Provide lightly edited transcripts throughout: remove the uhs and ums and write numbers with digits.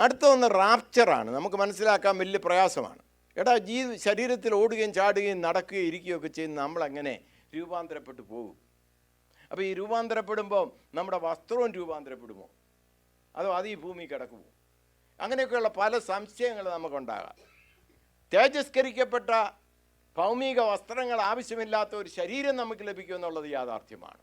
അടുത്ത ഒന്ന് റാപ്ചറാണ്. നമുക്ക് മനസ്സിലാക്കാൻ വലിയ പ്രയാസമാണ്. എടാ, ശരീരത്തിൽ ഓടുകയും ചാടുകയും നടക്കുകയും ഇരിക്കുകയൊക്കെ ചെയ്യുന്ന നമ്മളെങ്ങനെ രൂപാന്തരപ്പെട്ടു പോകും? അപ്പോൾ ഈ രൂപാന്തരപ്പെടുമ്പോൾ നമ്മുടെ വസ്ത്രവും രൂപാന്തരപ്പെടുമോ, അതോ അത് ഈ ഭൂമി കിടക്കുമോ? അങ്ങനെയൊക്കെയുള്ള പല സംശയങ്ങൾ നമുക്കുണ്ടാകാം. തേജസ്കരിക്കപ്പെട്ട ഭൗമിക വസ്ത്രങ്ങൾ ആവശ്യമില്ലാത്ത ഒരു ശരീരം നമുക്ക് ലഭിക്കുമെന്നുള്ളത് യാഥാർത്ഥ്യമാണ്.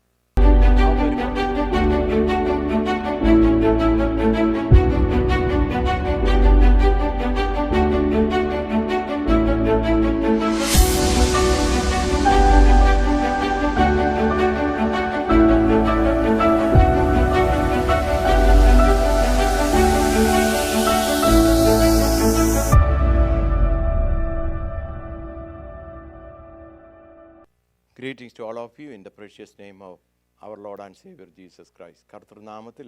Greetings to all of you in the precious name of our Lord and Savior Jesus Christ. കർത്തൃനാമത്തിൽ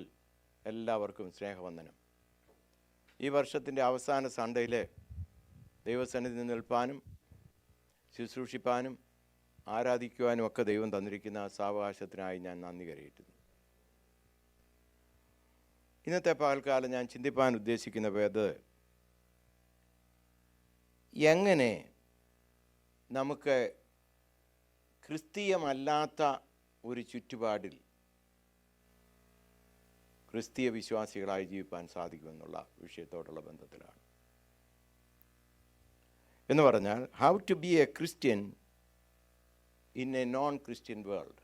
എല്ലാവർക്കും സ്നേഹവന്ദനം. ഈ വർഷത്തിൻ്റെ അവസാന സൺഡേയിൽ ദൈവസന്നിധിയിൽ നിൽപ്പാനും ശുശ്രൂഷിപ്പാനും ആരാധിക്കുവാനും ഒക്കെ ദൈവം തന്നിരിക്കുന്ന സാവകാശത്തിനായി ഞാൻ നന്ദി കരയിട്ടുന്നു. ഇന്നത്തെ പകൽക്കാലം ഞാൻ ചിന്തിപ്പാൻ ഉദ്ദേശിക്കുന്ന വേദ എങ്ങനെ നമുക്ക് ക്രിസ്തീയമല്ലാത്ത ഒരു ചുറ്റുപാടിൽ ക്രിസ്തീയ വിശ്വാസികളായി ജീവിക്കാൻ സാധിക്കുമെന്നുള്ള വിഷയത്തോടുള്ള ബന്ധത്തിലാണ്. എന്ന് പറഞ്ഞാൽ, how to be a Christian in a non Christian world.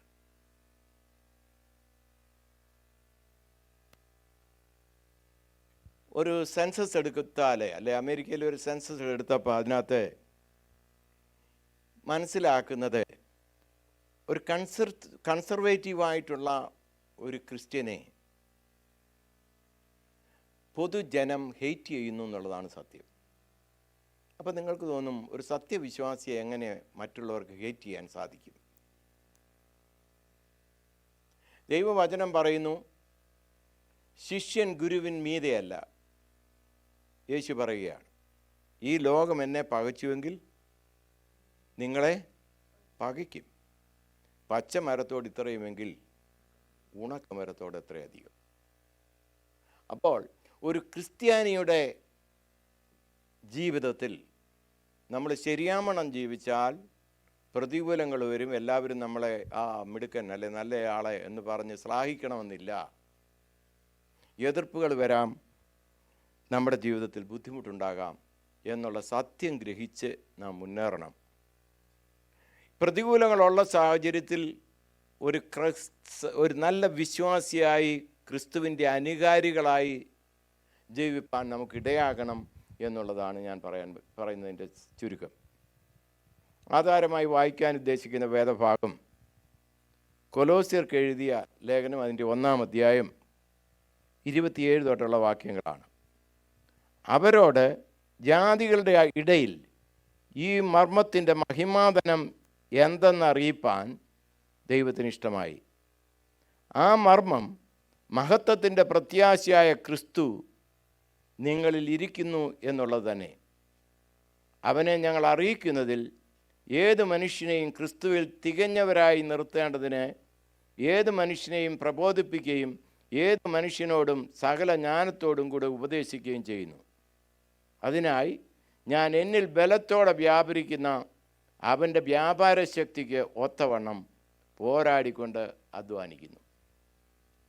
ഒരു സെൻസസ് എടുത്താൽ, അല്ലെ അമേരിക്കയിൽ ഒരു സെൻസസ് എടുത്തപ്പോൾ അതിനകത്ത് മനസ്സിലാക്കുന്നത്, ഒരു കൺസർവേറ്റീവായിട്ടുള്ള ഒരു ക്രിസ്ത്യനെ പൊതുജനം ഹെയ്റ്റ് ചെയ്യുന്നു എന്നുള്ളതാണ് സത്യം. അപ്പോൾ നിങ്ങൾക്ക് തോന്നും, ഒരു സത്യവിശ്വാസിയെ എങ്ങനെ മറ്റുള്ളവർക്ക് ഹെയ്റ്റ് ചെയ്യാൻ സാധിക്കും? ദൈവവചനം പറയുന്നു, ശിഷ്യൻ ഗുരുവിൻ മീതെയല്ല. യേശു പറയുകയാണ്, ഈ ലോകം എന്നെ പകച്ചുവെങ്കിൽ നിങ്ങളെ പകയ്ക്കും. പച്ച മരത്തോട് ഇത്രയുമെങ്കിൽ ഉണക്കമരത്തോട് എത്രയധികം. അപ്പോൾ ഒരു ക്രിസ്ത്യാനിയുടെ ജീവിതത്തിൽ നമ്മൾ ശരിയാമണം ജീവിച്ചാൽ പ്രതികൂലങ്ങൾ വരും. എല്ലാവരും നമ്മളെ മിടുക്കൻ അല്ലെ നല്ലയാളെ എന്ന് പറഞ്ഞ് ശ്ലാഘിക്കണമെന്നില്ല. എതിർപ്പുകൾ വരാം, നമ്മുടെ ജീവിതത്തിൽ ബുദ്ധിമുട്ടുണ്ടാകാം എന്നുള്ള സത്യം ഗ്രഹിച്ച് നാം മുന്നേറണം. പ്രതികൂലങ്ങളുള്ള സാഹചര്യത്തിൽ ഒരു നല്ല വിശ്വാസിയായി ക്രിസ്തുവിൻ്റെ അനുകാരികളായി ജീവിപ്പാൻ നമുക്കിടയാകണം എന്നുള്ളതാണ് ഞാൻ പറയുന്നതിൻ്റെ ചുരുക്കം. ആധാരമായി വായിക്കാൻ ഉദ്ദേശിക്കുന്ന വേദഭാഗം കൊലോസ്യർക്ക് എഴുതിയ ലേഖനം, അതിൻ്റെ 1-ാം അധ്യായം 27 തൊട്ടുള്ള വാക്യങ്ങളാണ്. അവരോട് ജാതികളുടെ ഇടയിൽ ഈ മർമ്മത്തിൻ്റെ മഹിമാധനം എന്തെന്നറിയിപ്പാൻ ദൈവത്തിന് ഇഷ്ടമായി. ആ മർമ്മം മഹത്വത്തിൻ്റെ പ്രത്യാശയായ ക്രിസ്തു നിങ്ങളിൽ ഇരിക്കുന്നു എന്നുള്ളത് തന്നെ. അവനെ ഞങ്ങൾ അറിയിക്കുന്നതിൽ ഏത് മനുഷ്യനെയും ക്രിസ്തുവിൽ തികഞ്ഞവരായി നിർത്തേണ്ടതിന് ഏത് മനുഷ്യനെയും പ്രബോധിപ്പിക്കുകയും ഏത് മനുഷ്യനോടും സകല ജ്ഞാനത്തോടും കൂടെ ഉപദേശിക്കുകയും ചെയ്യുന്നു. അതിനായി ഞാൻ എന്നിൽ ബലത്തോടെ വ്യാപരിക്കുന്ന അവൻ്റെ വ്യാപാര ശക്തിക്ക് ഒത്തവണ്ണം പോരാടിക്കൊണ്ട് അധ്വാനിക്കുന്നു.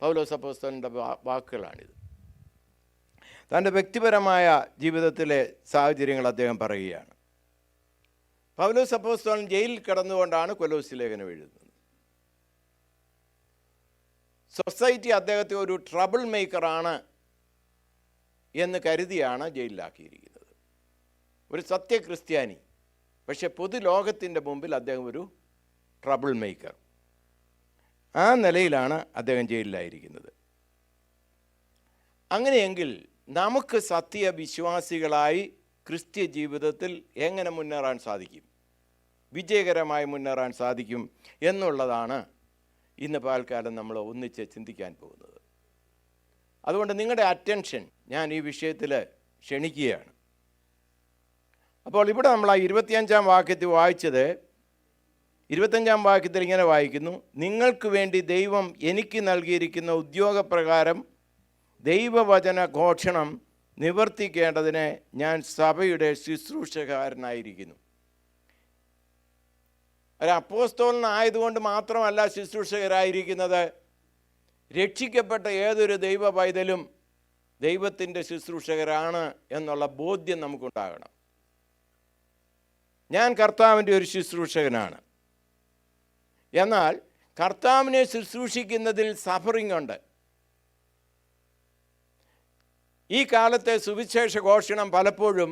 പൗലോസ് അപ്പോസ്തലൻ്റെ വാക്കുകളാണിത്. തൻ്റെ വ്യക്തിപരമായ ജീവിതത്തിലെ സാഹചര്യങ്ങൾ അദ്ദേഹം പറയുകയാണ്. പൗലോസ് അപ്പോസ്തലൻ ജയിലിൽ കിടന്നുകൊണ്ടാണ് കൊലോസ്യ ലേഖനം എഴുതുന്നത്. സൊസൈറ്റി അദ്ദേഹത്തെ ഒരു ട്രബിൾ മേക്കറാണ് എന്ന് കരുതിയാണ് ജയിലിലാക്കിയിരിക്കുന്നത്. ഒരു സത്യക്രിസ്ത്യാനി, പക്ഷെ പൊതുലോകത്തിൻ്റെ മുമ്പിൽ അദ്ദേഹം ഒരു ട്രബിൾ മേക്കർ. ആ നിലയിലാണ് അദ്ദേഹം ജയിലിലായിരിക്കുന്നത്. അങ്ങനെയെങ്കിൽ നമുക്ക് സത്യവിശ്വാസികളായി ക്രിസ്ത്യ ജീവിതത്തിൽ എങ്ങനെ മുന്നേറാൻ സാധിക്കും, വിജയകരമായി മുന്നേറാൻ സാധിക്കും എന്നുള്ളതാണ് ഇന്ന് പകൽക്കാലം നമ്മൾ ഒന്നിച്ച് ചിന്തിക്കാൻ പോകുന്നത്. അതുകൊണ്ട് നിങ്ങളുടെ അറ്റൻഷൻ ഞാൻ ഈ വിഷയത്തിൽ ക്ഷണിക്കുകയാണ്. അപ്പോൾ ഇവിടെ നമ്മൾ ആ 25-ാം വാക്യത്തിൽ വായിച്ചത്, 25-ാം വാക്യത്തിൽ ഇങ്ങനെ വായിക്കുന്നു, നിങ്ങൾക്ക് വേണ്ടി ദൈവം എനിക്ക് നൽകിയിരിക്കുന്ന ഉദ്യോഗപ്രകാരം ദൈവവചന ഘോഷണം നിവർത്തിക്കേണ്ടതിന് ഞാൻ സഭയുടെ ശുശ്രൂഷകാരനായിരിക്കുന്നു. ഒരു അപ്പോസ്തലനായതുകൊണ്ട് മാത്രമല്ല ശുശ്രൂഷകരായിരിക്കുന്നത്. രക്ഷിക്കപ്പെട്ട ഏതൊരു ദൈവ പൈതലും ദൈവത്തിൻ്റെ ശുശ്രൂഷകരാണ് എന്നുള്ള ബോധ്യം നമുക്കുണ്ടാകണം. ഞാൻ കർത്താവിൻ്റെ ഒരു ശുശ്രൂഷകനാണ്. എന്നാൽ കർത്താവിനെ ശുശ്രൂഷിക്കുന്നതിൽ സഫറിംഗ് ഉണ്ട്. ഈ കാലത്തെ സുവിശേഷ ഘോഷണം പലപ്പോഴും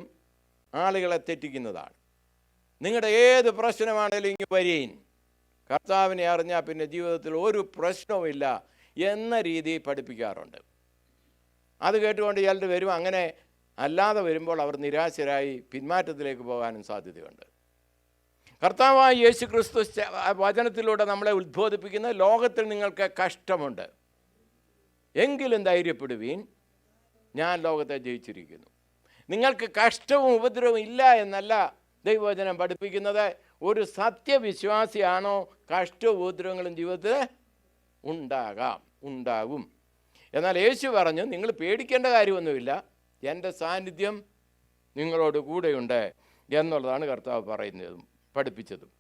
ആളുകളെ തെറ്റിക്കുന്നതാണ്. നിങ്ങളുടെ ഏത് പ്രശ്നമാണെങ്കിലും ഇങ്ങ് വരീൻ, കർത്താവിനെ അറിഞ്ഞാൽ പിന്നെ ജീവിതത്തിൽ ഒരു പ്രശ്നവുമില്ല എന്ന രീതിയിൽ പഠിപ്പിക്കാറുണ്ട്. അത് കേട്ടുകൊണ്ട് ചിലർ വരും. അങ്ങനെ അല്ലാതെ വരുമ്പോൾ അവർ നിരാശരായി പിന്മാറ്റത്തിലേക്ക് പോകാനും സാധ്യതയുണ്ട്. കർത്താവായ യേശു ക്രിസ്തു വചനത്തിലൂടെ നമ്മളെ ഉദ്ബോധിപ്പിക്കുന്ന ലോകത്തിൽ നിങ്ങൾക്ക് കഷ്ടമുണ്ട്, എങ്കിലും ധൈര്യപ്പെടുവീൻ, ഞാൻ ലോകത്തെ ജയിച്ചിരിക്കുന്നു. നിങ്ങൾക്ക് കഷ്ടവും ഉപദ്രവവും ഇല്ല എന്നല്ല ദൈവവചനം പഠിപ്പിക്കുന്നത്. ഒരു സത്യവിശ്വാസിയാണോ കഷ്ടവും ഉപദ്രവങ്ങളും ജീവിതത്തിൽ ഉണ്ടാകും. എന്നാൽ യേശു പറഞ്ഞു, നിങ്ങൾ പേടിക്കേണ്ട കാര്യമൊന്നുമില്ല, എൻ്റെ സാന്നിധ്യം നിങ്ങളോട് കൂടെയുണ്ട് എന്നുള്ളതാണ് കർത്താവ് പറയുന്നതും പഠിപ്പിച്ചതും.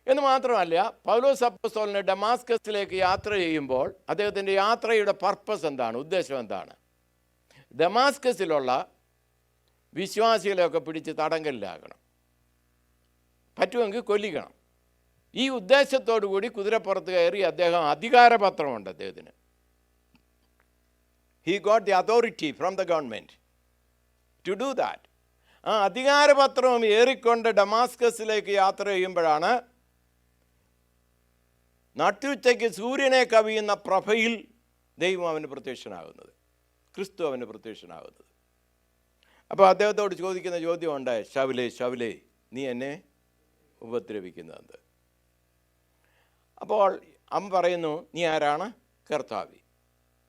എന്ന് മാത്രമല്ല, പൗലോസ് അപ്പോസ്തലൻ ഡമാസ്കസിലേക്ക് യാത്ര ചെയ്യുമ്പോൾ അദ്ദേഹത്തിൻ്റെ യാത്രയുടെ പർപ്പസ് എന്താണ്, ഉദ്ദേശം എന്താണ്? ഡമാസ്കസിലുള്ള വിശ്വാസികളെയൊക്കെ പിടിച്ച് തടങ്കലിലാക്കണം, പറ്റുമെങ്കിൽ കൊല്ലിക്കണം. ഈ ഉദ്ദേശത്തോടു കൂടി കുതിരപ്പുറത്ത് കയറി അദ്ദേഹം അധികാരപത്രമുണ്ട് അദ്ദേഹത്തിന്. He got the authority from the government to do that. ആ അധികാരപത്രവും ഏറിക്കൊണ്ട് ഡമാസ്കസിലേക്ക് യാത്ര ചെയ്യുമ്പോഴാണ് നട്ടുച്ചയ്ക്ക് സൂര്യനെ കവിയുന്ന പ്രഭയിൽ ദൈവം അവന് പ്രത്യക്ഷനാകുന്നത്, ക്രിസ്തു അവന് പ്രത്യക്ഷനാകുന്നത്. അപ്പോൾ അദ്ദേഹത്തോട് ചോദിക്കുന്ന ചോദ്യമുണ്ട്, ശൗലേ ശൗലേ, നീ എന്നെ ഉപദ്രവിക്കുന്നത്? അപ്പോൾ അവൻ പറയുന്നു, നീ ആരാണ്? കർത്താവേ,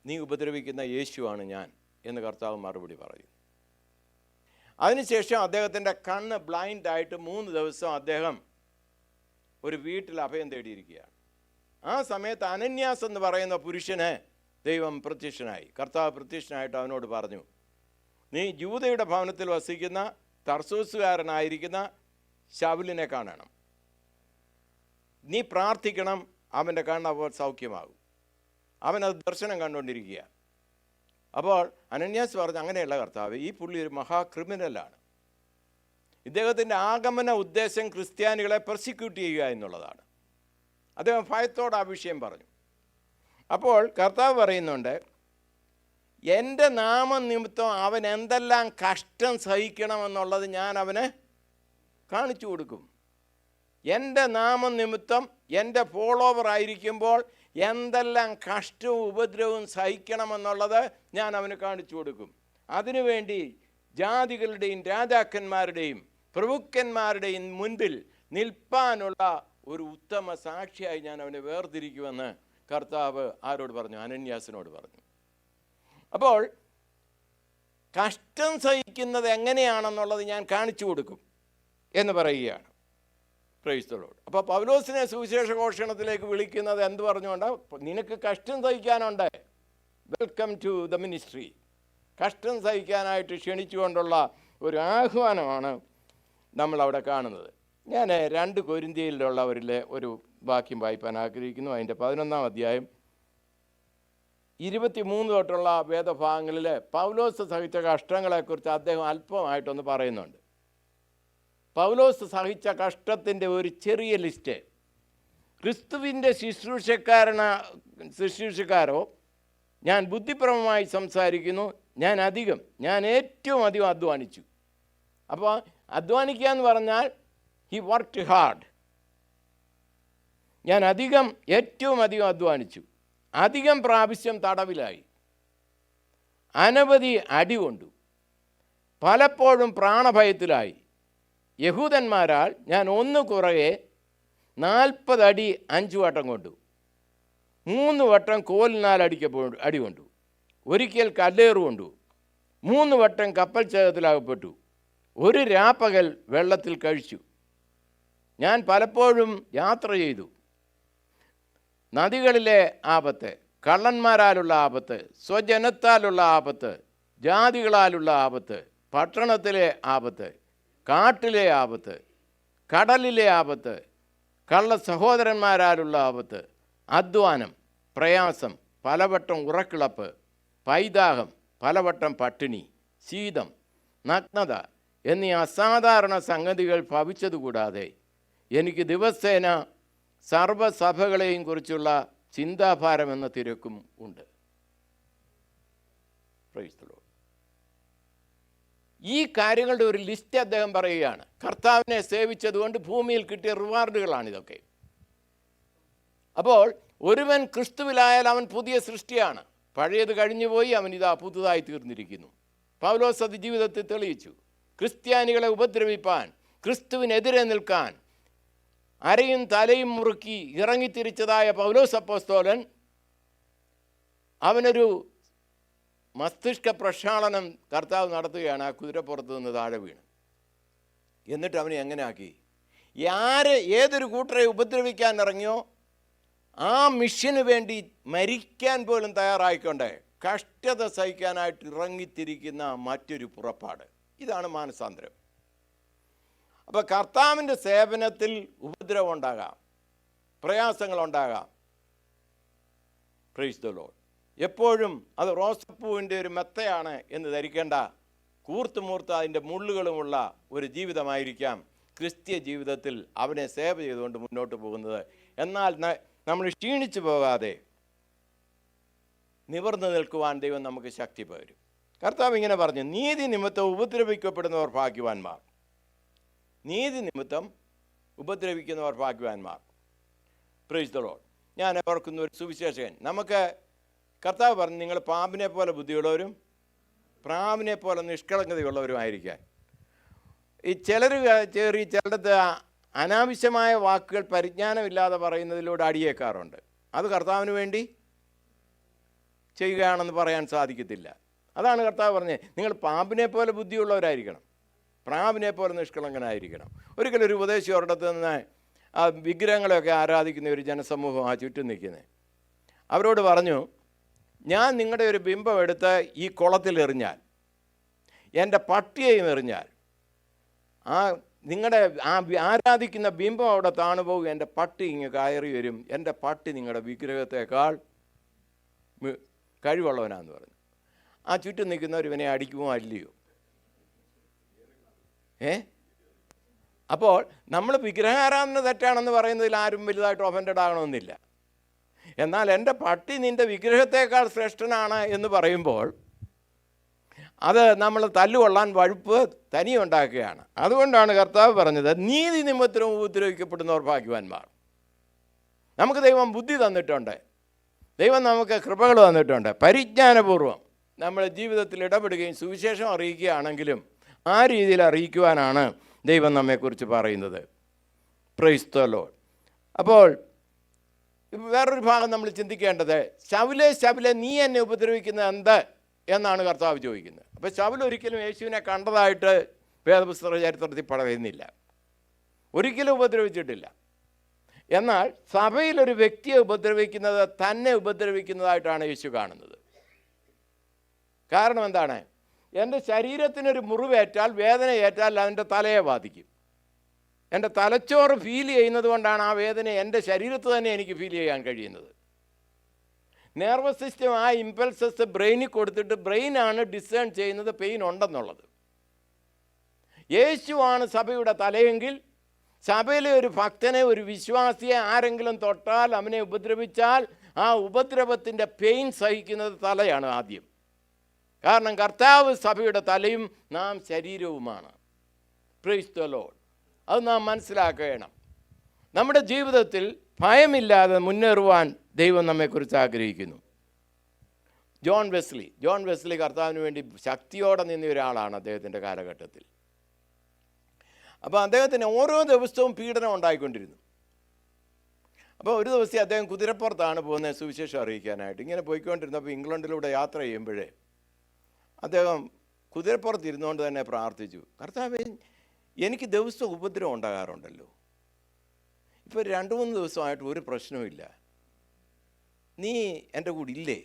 നീ ഉപദ്രവിക്കുന്ന യേശുവാണ് ഞാൻ എന്ന് കർത്താവ് മറുപടി പറയും. അതിനുശേഷം അദ്ദേഹത്തിൻ്റെ കണ്ണ് ബ്ലൈൻഡായിട്ട് 3 ദിവസം അദ്ദേഹം ഒരു വീട്ടിൽ അഭയം തേടിയിരിക്കുകയാണ്. ആ സമയത്ത് അനന്യാസ് എന്ന് പറയുന്ന പുരുഷന് ദൈവം പ്രത്യക്ഷനായി. കർത്താവ് പ്രത്യക്ഷനായിട്ട് അവനോട് പറഞ്ഞു, നീ ജൂദയുടെ ഭവനത്തിൽ വസിക്കുന്ന തർസൂസുകാരനായിരിക്കുന്ന ശൗലിനെ കാണണം, നീ പ്രാർത്ഥിക്കണം, അവൻ്റെ കണ്ണ് അപ്പോൾ സൗഖ്യമാകും. അവനത് ദർശനം കണ്ടുകൊണ്ടിരിക്കുക. അപ്പോൾ അനന്യാസ് പറഞ്ഞു, അങ്ങനെയല്ല കർത്താവ്, ഈ പുള്ളി ഒരു മഹാ ക്രിമിനലാണ്. ഇദ്ദേഹത്തിൻ്റെ ആഗമന ഉദ്ദേശം ക്രിസ്ത്യാനികളെ പ്രോസിക്യൂട്ട് ചെയ്യുക എന്നുള്ളതാണ്. അദ്ദേഹം ഭയത്തോട് ആ വിഷയം പറഞ്ഞു. അപ്പോൾ കർത്താവ് പറയുന്നുണ്ട്, എൻ്റെ നാമനിമിത്തം അവൻ എന്തെല്ലാം കഷ്ടം സഹിക്കണമെന്നുള്ളത് ഞാൻ അവന് കാണിച്ചു കൊടുക്കും. എൻ്റെ നാമനിമിത്തം എൻ്റെ ഫോളോവർ ആയിരിക്കുമ്പോൾ എന്തെല്ലാം കഷ്ടവും ഉപദ്രവവും സഹിക്കണമെന്നുള്ളത് ഞാൻ അവന് കാണിച്ചു കൊടുക്കും. അതിനുവേണ്ടി ജാതികളുടെയും രാജാക്കന്മാരുടെയും പ്രഭുക്കന്മാരുടെയും മുൻപിൽ നിൽപ്പാനുള്ള ഒരു ഉത്തമ സാക്ഷിയായി ഞാൻ അവനെ വേർതിരിക്കുമെന്ന് കർത്താവ് ആരോട് പറഞ്ഞു? അനന്യാസിനോട് പറഞ്ഞു. അപ്പോൾ കഷ്ടം സഹിക്കുന്നത് എങ്ങനെയാണെന്നുള്ളത് ഞാൻ കാണിച്ചു കൊടുക്കും എന്ന് പറയുകയാണ്. Price the Lord. അപ്പോൾ പൗലോസിനെ സുവിശേഷ ഘോഷണത്തിലേക്ക് വിളിക്കുന്നത് എന്ത് പറഞ്ഞുകൊണ്ട്? നിനക്ക് കഷ്ടം സഹിക്കാനുണ്ട്, വെൽക്കം ടു ദ മിനിസ്ട്രി. കഷ്ടം സഹിക്കാനായിട്ട് ക്ഷണിച്ചുകൊണ്ടുള്ള ഒരു ആഹ്വാനമാണ് നമ്മളവിടെ കാണുന്നത്. ഞാൻ 2 കൊരിന്ത്യയിലുള്ളവരിലെ ഒരു വാക്യം വായിപ്പാൻ ആഗ്രഹിക്കുന്നു. അതിൻ്റെ 11-ാം അധ്യായം 23 തൊട്ടുള്ള വേദഭാഗങ്ങളിൽ പൗലോസ് സഹിച്ച കഷ്ടങ്ങളെക്കുറിച്ച് അദ്ദേഹം അല്പമായിട്ടൊന്ന് പറയുന്നുണ്ട്. പൗലോസ് സഹിച്ച കഷ്ടത്തിൻ്റെ ഒരു ചെറിയ ലിസ്റ്റ്. ക്രിസ്തുവിൻ്റെ ശുശ്രൂഷക്കാരോ ഞാൻ ബുദ്ധിപരമായി സംസാരിക്കുന്നു, ഞാൻ ഏറ്റവും അധികം അധ്വാനിച്ചു. അപ്പോൾ അധ്വാനിക്കുക എന്ന് പറഞ്ഞാൽ ഹി വർക്ക്ഡ് ഹാർഡ്. ഞാൻ ഏറ്റവും അധികം അധ്വാനിച്ചു, അധികം പ്രാവശ്യം തടവിലായി, അനവധി അടി കൊണ്ടു, പലപ്പോഴും പ്രാണഭയത്തിലായി. യഹൂദന്മാരാൽ ഞാൻ 1 കുറയെ 40 അടി 5 വട്ടം കൊണ്ടു, 3 വട്ടം കോലിനാൽ അടി കൊണ്ടു, ഒരിക്കൽ കല്ലേറ് കൊണ്ടു, 3 വട്ടം കപ്പൽ ചേതത്തിലാകപ്പെട്ടു, 1 രാപ്പകൽ വെള്ളത്തിൽ കഴിച്ചു. ഞാൻ പലപ്പോഴും യാത്ര ചെയ്തു. നദികളിലെ ആപത്ത്, കള്ളന്മാരാലുള്ള ആപത്ത്, സ്വജനത്താലുള്ള ആപത്ത്, ജാതികളാലുള്ള ആപത്ത്, പട്ടണത്തിലെ ആപത്ത്, കാട്ടിലെ ആപത്ത്, കടലിലെ ആപത്ത്, കള്ള സഹോദരന്മാരാലുള്ള ആപത്ത്, അധ്വാനം, പ്രയാസം, പലവട്ടം ഉറക്കിളപ്പ്, പൈതാഹം, പലവട്ടം പട്ടിണി, ശീതം, നഗ്നത എന്നീ അസാധാരണ സംഗതികൾ ഭവിച്ചതുകൂടാതെ എനിക്ക് ദിവസേന സർവ്വസഭകളെയും കുറിച്ചുള്ള ചിന്താഭാരം എന്ന തിരക്കും ഉണ്ട്. Price the Lord. ഈ കാര്യങ്ങളുടെ ഒരു ലിസ്റ്റ് അദ്ദേഹം പറയുകയാണ്. കർത്താവിനെ സേവിച്ചതുകൊണ്ട് ഭൂമിയിൽ കിട്ടിയ റിവാർഡുകളാണിതൊക്കെ. അപ്പോൾ ഒരുവൻ ക്രിസ്തുവിലായാൽ അവൻ പുതിയ സൃഷ്ടിയാണ്. പഴയത് കഴിഞ്ഞുപോയി, അവൻ ഇതാ പുതുതായി തീർന്നിരിക്കുന്നു. പൗലോസ് അത് ജീവിതത്തിൽ തെളിയിച്ചു. ക്രിസ്ത്യാനികളെ ഉപദ്രവിപ്പാൻ, ക്രിസ്തുവിനെതിരെ നിൽക്കാൻ അരയും തലയും മുറുക്കി ഇറങ്ങിത്തിരിച്ചതായ പൗലോസ് അപ്പോസ്തലൻ അവനൊരു മസ്തിഷ്ക പ്രക്ഷാളനം കർത്താവ് നടത്തുകയാണ്. ആ കുതിരപ്പുറത്ത് നിന്ന് താഴെ വീണ്. എന്നിട്ട് അവനെ എങ്ങനെ ആക്കി? ഏതൊരു കൂട്ടരെ ഉപദ്രവിക്കാൻ ഇറങ്ങിയോ ആ മിഷന് വേണ്ടി മരിക്കാൻ പോലും തയ്യാറായിക്കൊണ്ട് കഷ്ടത സഹിക്കാനായിട്ട് ഇറങ്ങിത്തിരിക്കുന്ന മറ്റൊരു പുറപ്പാട്. ഇതാണ് മാനസാന്തരം. അപ്പോൾ കർത്താവിൻ്റെ സേവനത്തിൽ ഉപദ്രവം ഉണ്ടാകാം, പ്രയാസങ്ങളുണ്ടാകാം. Price the Lord. എപ്പോഴും അത് റോസപ്പൂവിൻ്റെ ഒരു മെത്തയാണ് എന്ന് ധരിക്കേണ്ട. കൂർത്തുമൂർത്ത് അതിൻ്റെ മുള്ളുകളുമുള്ള ഒരു ജീവിതമായിരിക്കാം ക്രിസ്തീയ ജീവിതത്തിൽ അവനെ സേവ ചെയ്തുകൊണ്ട് മുന്നോട്ട് പോകുന്നത്. എന്നാൽ നമ്മൾ ക്ഷീണിച്ചു പോകാതെ നിവർന്നു നിൽക്കുവാൻ ദൈവം നമുക്ക് ശക്തി പകരും. കർത്താവ് ഇങ്ങനെ പറഞ്ഞു, നീതി നിമിത്തം ഉപദ്രവിക്കപ്പെടുന്നവർ ഭാഗ്യവാന്മാർ. നീതി നിമിത്തം ഉപദ്രവിക്കുന്നവർ ഭാഗ്യവാന്മാർ. Price the Lord. ഞാൻ ഓർക്കുന്ന ഒരു സുവിശേഷകൻ, നമുക്ക് കർത്താവ് പറഞ്ഞു, നിങ്ങൾ പാമ്പിനെ പോലെ ബുദ്ധിയുള്ളവരും പ്രാവിനെ പോലെ നിഷ്കളങ്കതയുള്ളവരുമായിരിക്കാൻ. ഈ ചിലർ ചിലടത്ത് അനാവശ്യമായ വാക്കുകൾ പരിജ്ഞാനമില്ലാതെ പറയുന്നതിലൂടെ അടിയേക്കാറുണ്ട്. അത് കർത്താവിന് വേണ്ടി ചെയ്യുകയാണെന്ന് പറയാൻ സാധിക്കത്തില്ല. അതാണ് കർത്താവ് പറഞ്ഞത്, നിങ്ങൾ പാമ്പിനെ പോലെ ബുദ്ധിയുള്ളവരായിരിക്കണം, പ്രാവിനെ പോലെ നിഷ്കളങ്കനായിരിക്കണം. ഒരിക്കലും ഒരു ഉപദേശി ഒരിടത്ത് നിന്ന് ആ വിഗ്രഹങ്ങളെയൊക്കെ ആരാധിക്കുന്ന ഒരു ജനസമൂഹം ആ ചുറ്റും നിൽക്കുന്നത്, അവരോട് പറഞ്ഞു, ഞാൻ നിങ്ങളുടെ ഒരു ബിംബം എടുത്ത് ഈ കുളത്തിൽ എറിഞ്ഞാൽ, എൻ്റെ പട്ടിയെയും എറിഞ്ഞാൽ, നിങ്ങളുടെ ആരാധിക്കുന്ന ബിംബം അവിടെ താണുപോകും, എൻ്റെ പട്ടി ഇങ്ങ് കയറി വരും, എൻ്റെ പട്ടി നിങ്ങളുടെ വിഗ്രഹത്തേക്കാൾ കഴിവുള്ളവനാന്ന് പറഞ്ഞു. ആ ചുറ്റും നിൽക്കുന്നവർ ഇവനെ അടിക്കുമോ അല്ലയോ? അപ്പോൾ നമ്മൾ വിഗ്രഹാരാധന തെറ്റാണെന്ന് പറയുന്നതിൽ ആരും വലുതായിട്ട് ഒഫൻഡഡ് ആകണമെന്നില്ല. എന്നാൽ എൻ്റെ പട്ടി നിൻ്റെ വിഗ്രഹത്തേക്കാൾ ശ്രേഷ്ഠനാണ് എന്ന് പറയുമ്പോൾ അത് നമ്മൾ തല്ലുകൊള്ളാൻ വഴുപ്പ് തനിയുണ്ടാക്കുകയാണ്. അതുകൊണ്ടാണ് കർത്താവ് പറഞ്ഞത്, നീതി നിമിത്തം ഉപദ്രവിക്കപ്പെടുന്നവർ ഭാഗ്യവാന്മാർ. നമുക്ക് ദൈവം ബുദ്ധി തന്നിട്ടുണ്ട്, ദൈവം നമുക്ക് കൃപകൾ തന്നിട്ടുണ്ട്. പരിജ്ഞാനപൂർവ്വം നമ്മുടെ ജീവിതത്തിൽ ഇടപെടുകയും സുവിശേഷം അറിയിക്കുകയാണെങ്കിലും ആ രീതിയിൽ അറിയിക്കുവാനാണ് ദൈവം നമ്മെക്കുറിച്ച് പറയുന്നത്. Price the Lord. അപ്പോൾ വേറൊരു ഭാഗം നമ്മൾ ചിന്തിക്കേണ്ടത്, ശൗലേ നീ എന്നെ ഉപദ്രവിക്കുന്നത് എന്ത് എന്നാണ് കർത്താവ് ചോദിക്കുന്നത്. അപ്പോൾ ശൗൽ ഒരിക്കലും യേശുവിനെ കണ്ടതായിട്ട് വേദപുസ്തക ചരിത്രത്തിൽ പറയുന്നില്ല, ഒരിക്കലും ഉപദ്രവിച്ചിട്ടില്ല. എന്നാൽ സഭയിലൊരു വ്യക്തിയെ ഉപദ്രവിക്കുന്നത് തന്നെ ഉപദ്രവിക്കുന്നതായിട്ടാണ് യേശു കാണുന്നത്. കാരണം എന്താണ്? എൻ്റെ ശരീരത്തിനൊരു മുറിവേറ്റാൽ, വേദന ഏറ്റാൽ അതിൻ്റെ തലയെ ബാധിക്കും. എൻ്റെ തലച്ചോറ് ഫീൽ ചെയ്യുന്നത് കൊണ്ടാണ് ആ വേദന എൻ്റെ ശരീരത്തിൽ തന്നെ എനിക്ക് ഫീൽ ചെയ്യാൻ കഴിയുന്നത്. നെർവസ് സിസ്റ്റം ആ ഇമ്പൾസസ് ബ്രെയിനിൽ കൊടുത്തിട്ട് ബ്രെയിനാണ് ഡിസേൺ ചെയ്യുന്നത് പെയിൻ ഉണ്ടെന്നുള്ളത്. യേശുവാണ് സഭയുടെ തലയെങ്കിൽ സഭയിലെ ഒരു ഭക്തനെ, ഒരു വിശ്വാസിയെ ആരെങ്കിലും തൊട്ടാൽ, അവനെ ഉപദ്രവിച്ചാൽ ആ ഉപദ്രവത്തിൻ്റെ പെയിൻ സഹിക്കുന്നത് തലയാണ് ആദ്യം. കാരണം കർത്താവ് സഭയുടെ തലയും നാം ശരീരവുമാണ്. Price the Lord. അത് നാം മനസ്സിലാക്കണം. നമ്മുടെ ജീവിതത്തിൽ ഭയമില്ലാതെ മുന്നേറുവാൻ ദൈവം നമ്മെക്കുറിച്ച് ആഗ്രഹിക്കുന്നു. ജോൺ വെസ്ലി കർത്താവിന് വേണ്ടി ശക്തിയോടെ നിന്ന ഒരാളാണ് അദ്ദേഹത്തിൻ്റെ കാലഘട്ടത്തിൽ. അപ്പോൾ അദ്ദേഹത്തിന് ഓരോ ദിവസവും പീഡനം ഉണ്ടായിക്കൊണ്ടിരുന്നു. അപ്പോൾ ഒരു ദിവസം അദ്ദേഹം കുതിരപ്പുറത്താണ് പോകുന്നത് സുവിശേഷം അറിയിക്കാനായിട്ട്. ഇങ്ങനെ പോയിക്കൊണ്ടിരുന്നപ്പോൾ ഇംഗ്ലണ്ടിലൂടെ യാത്ര ചെയ്യുമ്പോഴേ അദ്ദേഹം കുതിരപ്പുറത്ത് ഇരുന്നുകൊണ്ട് തന്നെ പ്രാർത്ഥിച്ചു, കർത്താവേ, എനിക്ക് ദിവസം ഉപദ്രവം ഉണ്ടാകാറുണ്ടല്ലോ, ഇപ്പോൾ 2-3 ദിവസമായിട്ട് ഒരു പ്രശ്നവുമില്ല, നീ എൻ്റെ കൂടെ ഇല്ലേ?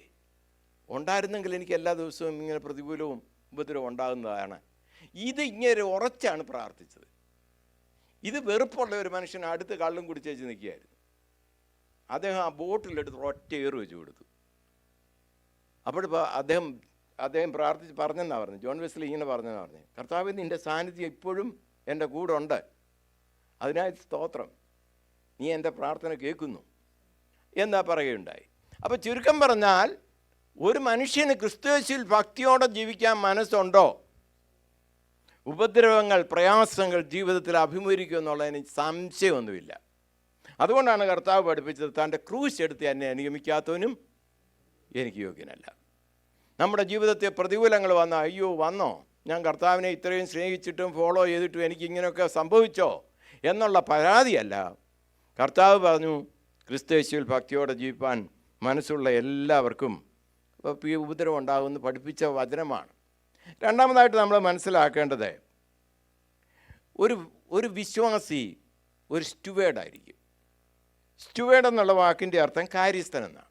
ഉണ്ടായിരുന്നെങ്കിൽ എനിക്ക് എല്ലാ ദിവസവും ഇങ്ങനെ പ്രതികൂലവും ഉപദ്രവവും ഉണ്ടാകുന്നതാണ്. ഇത് ഇങ്ങനെ ഉറച്ചാണ് പ്രാർത്ഥിച്ചത്. ഇത് വെറുപ്പുള്ള ഒരു മനുഷ്യൻ അടുത്ത് കള്ളും കുടിച്ചേച്ച് നിൽക്കുകയായിരുന്നു. അദ്ദേഹം ആ ബോട്ടിലെടുത്ത് ഒറ്റ ഏറ് വെച്ച് കൊടുത്തു. അപ്പോഴിപ്പോൾ അദ്ദേഹം പ്രാർത്ഥിച്ച് പറഞ്ഞെന്നാണ് പറഞ്ഞത്. ജോൺ വെസ്ലി ഇങ്ങനെ പറഞ്ഞെന്നാണ് പറഞ്ഞത്, കർത്താവേ, നിൻ്റെ സാന്നിധ്യം ഇപ്പോഴും എൻ്റെ കൂടെ ഉണ്ട്, അതിനായി സ്തോത്രം, നീ എൻ്റെ പ്രാർത്ഥന കേൾക്കുന്നു എന്നാ പറയുകയുണ്ടായി. അപ്പോൾ ചുരുക്കം പറഞ്ഞാൽ, ഒരു മനുഷ്യന് ക്രിസ്തുയേശുവിൽ ഭക്തിയോടെ ജീവിക്കാൻ മനസ്സുണ്ടോ, ഉപദ്രവങ്ങൾ, പ്രയാസങ്ങൾ ജീവിതത്തിൽ അഭിമുഖീകരിക്കുമെന്നുള്ളതിന് സംശയമൊന്നുമില്ല. അതുകൊണ്ടാണ് കർത്താവ് പഠിപ്പിച്ചത്, തൻ്റെ ക്രൂശ് എടുത്ത് എന്നെ അനുഗമിക്കാത്തവനും എനിക്ക് യോഗ്യനല്ല. നമ്മുടെ ജീവിതത്തെ പ്രതികൂലങ്ങൾ വന്ന, അയ്യോ വന്നോ, ഞാൻ കർത്താവിനെ ഇത്രയും സ്നേഹിച്ചിട്ടും ഫോളോ ചെയ്തിട്ടും എനിക്ക് ഇങ്ങനെയൊക്കെ സംഭവിച്ചോ എന്നുള്ള പരാതിയല്ല. കർത്താവ് പറഞ്ഞു, ക്രിസ്തുയേശുവിൽ ഭക്തിയോടെ ജീവിപ്പാൻ മനസ്സുള്ള എല്ലാവർക്കും ഉപദ്രവം ഉണ്ടാകുമെന്ന് പഠിപ്പിച്ച വചനമാണ്. രണ്ടാമതായിട്ട് നമ്മൾ മനസ്സിലാക്കേണ്ടത്, ഒരു വിശ്വാസി ഒരു സ്റ്റുവേർഡായിരിക്കും. സ്റ്റുവേർഡ് എന്നുള്ള വാക്കിൻ്റെ അർത്ഥം കാര്യസ്ഥൻ എന്നാണ്.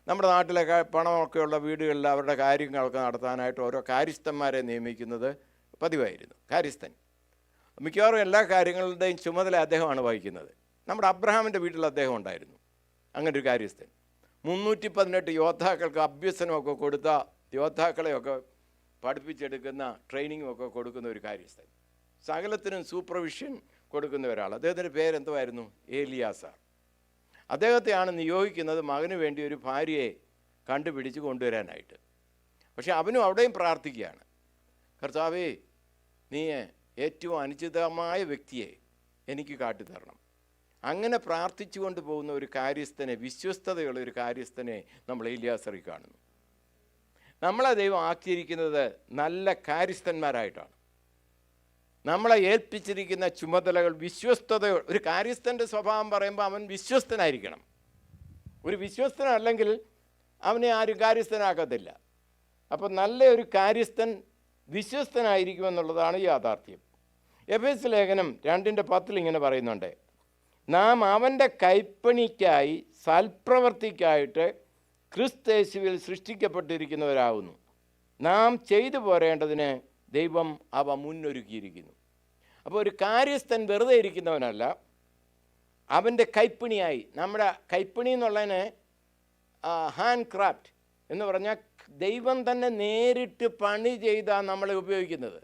നമ്മുടെ നാട്ടിലെ പണമൊക്കെയുള്ള വീടുകളിൽ അവരുടെ കാര്യങ്ങളൊക്കെ നടത്താനായിട്ട് ഓരോ കാര്യസ്ഥന്മാരെ നിയമിക്കുന്നത് പതിവായിരുന്നു. കാര്യസ്ഥൻ മിക്കവാറും എല്ലാ കാര്യങ്ങളുടെയും ചുമതല അദ്ദേഹമാണ് വഹിക്കുന്നത്. നമ്മുടെ അബ്രഹാമിൻ്റെ വീട്ടിൽ അദ്ദേഹം ഉണ്ടായിരുന്നു, അങ്ങനെ ഒരു കാര്യസ്ഥൻ. 318 യോദ്ധാക്കൾക്ക് അഭ്യസനമൊക്കെ കൊടുത്ത, യോദ്ധാക്കളെയൊക്കെ പഠിപ്പിച്ചെടുക്കുന്ന, ട്രെയിനിങ്ങും ഒക്കെ കൊടുക്കുന്ന ഒരു കാര്യസ്ഥൻ, സകലത്തിനും സൂപ്പർവിഷൻ കൊടുക്കുന്ന ഒരാൾ. അദ്ദേഹത്തിൻ്റെ പേരെന്തുമായിരുന്നു? ഏലിയാസാർ. അദ്ദേഹത്തെയാണ് നിയോഗിക്കുന്നത് മകന് വേണ്ടി ഒരു ഭാര്യയെ കണ്ടുപിടിച്ച് കൊണ്ടുവരാനായിട്ട്. പക്ഷെ അവനും അവിടെയും പ്രാർത്ഥിക്കുകയാണ്, കർത്താവേ, നീ ഏറ്റവും അനുചിതമായ വ്യക്തിയെ എനിക്ക് കാട്ടിത്തരണം. അങ്ങനെ പ്രാർത്ഥിച്ചു കൊണ്ട് പോകുന്ന ഒരു കാര്യസ്ഥനെ, വിശ്വസ്തതയുള്ള ഒരു കാര്യസ്ഥനെ നമ്മൾ ഏലിയാസറിൽ കാണുന്നു. നമ്മളെ ദൈവം ആക്കിയിരിക്കുന്നത് നല്ല കാര്യസ്ഥന്മാരായിട്ടാണ്. നമ്മളെ ഏൽപ്പിച്ചിരിക്കുന്ന ചുമതലകൾ വിശ്വസ്തത. ഒരു കാര്യസ്ഥൻ്റെ സ്വഭാവം പറയുമ്പോൾ അവൻ വിശ്വസ്തനായിരിക്കണം. ഒരു വിശ്വസ്തനല്ലെങ്കിൽ അവനെ ആരും കാര്യസ്ഥനാക്കത്തില്ല. അപ്പോൾ നല്ല ഒരു കാര്യസ്ഥൻ വിശ്വസ്തനായിരിക്കുമെന്നുള്ളതാണ് യാഥാർത്ഥ്യം. എഫേസ്യ ലേഖനം 2:10 ഇങ്ങനെ പറയുന്നുണ്ട്, നാം അവൻ്റെ കൈപ്പണിക്കായി സൽപ്രവർത്തിക്കായിട്ട് ക്രിസ്തുയേശുവിൽ സൃഷ്ടിക്കപ്പെട്ടിരിക്കുന്നവരാകുന്നു. നാം ചെയ്തു പോരേണ്ടതിന് ദൈവം അവ മുന്നൊരുക്കിയിരിക്കുന്നു. അപ്പോൾ ഒരു കാര്യസ്ഥൻ വെറുതെ ഇരിക്കുന്നവനല്ല, അവൻ്റെ കൈപ്പണിയായി. നമ്മുടെ കൈപ്പണി എന്നുള്ളതിന് ഹാൻഡ് ക്രാഫ്റ്റ് എന്ന് പറഞ്ഞാൽ ദൈവം തന്നെ നേരിട്ട് പണി ചെയ്താണ് നമ്മളെ ഉപയോഗിക്കുന്നത്.